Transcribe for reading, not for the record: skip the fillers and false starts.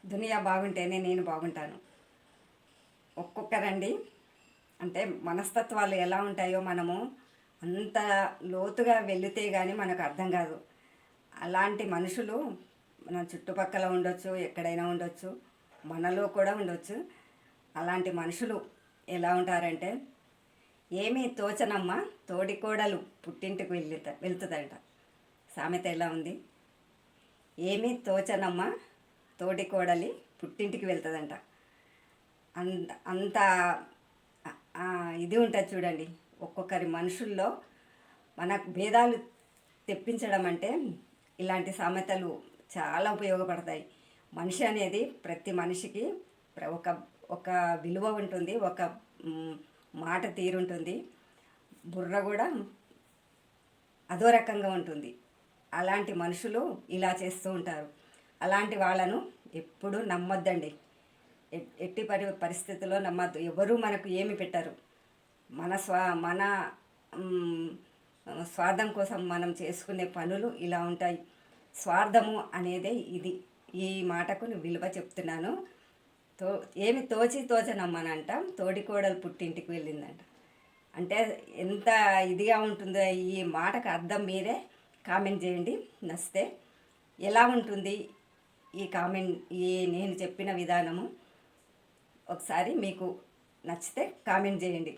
దునియా బాగుంటేనే నేను బాగుంటాను. ఒక్కొక్కరండి అంటే మనస్తత్వాలు ఎలా ఉంటాయో మనము అంత లోతుగా వెళితే కానీ మనకు అర్థం కాదు. అలాంటి మనుషులు మన చుట్టుపక్కల ఉండొచ్చు, ఎక్కడైనా ఉండొచ్చు, మనలో కూడా ఉండొచ్చు. అలాంటి మనుషులు ఎలా ఉంటారంటే, ఏమీ తోచనమ్మ తోడికోడలు పుట్టింటికి వెళ్తుందంట. సామెత ఎలా ఉంది? ఏమీ తోచనమ్మ తోడికోడలి పుట్టింటికి వెళ్తుందంట. అంత ఇది ఉంటుంది చూడండి. ఒక్కొక్కరి మనుషుల్లో మనకు భేదాలు తెప్పించడం అంటే ఇలాంటి సామెతలు చాలా ఉపయోగపడతాయి. మనిషి అనేది ప్రతి మనిషికి ఒక ఒక విలువ ఉంటుంది, ఒక మాట తీరుంటుంది, బుర్ర కూడా అదో రకంగా ఉంటుంది. అలాంటి మనుషులు ఇలా చేస్తూ ఉంటారు. అలాంటి వాళ్ళను ఎప్పుడూ నమ్మొద్దండి. ఎట్టి పరిస్థితుల్లో నమ్మద్దు. ఎవరు మనకు ఏమి పెట్టరు. మన స్వార్థం కోసం మనం చేసుకునే పనులు ఇలా ఉంటాయి. స్వార్థము అనేదే ఇది. ఈ మాటకు విలువ చెప్తున్నాను. ఏమి తోచనమ్మనంట తోడికోడలు పుట్టింటికి వెళ్ళిందంట. అంటే ఎంత ఇదిగా ఉంటుందో ఈ మాటకు అర్థం మీరే కామెంట్ చేయండి. నచ్చితే ఎలా ఉంటుంది ఈ నేను చెప్పిన విధానము ఒకసారి మీకు నచ్చితే కామెంట్ చేయండి.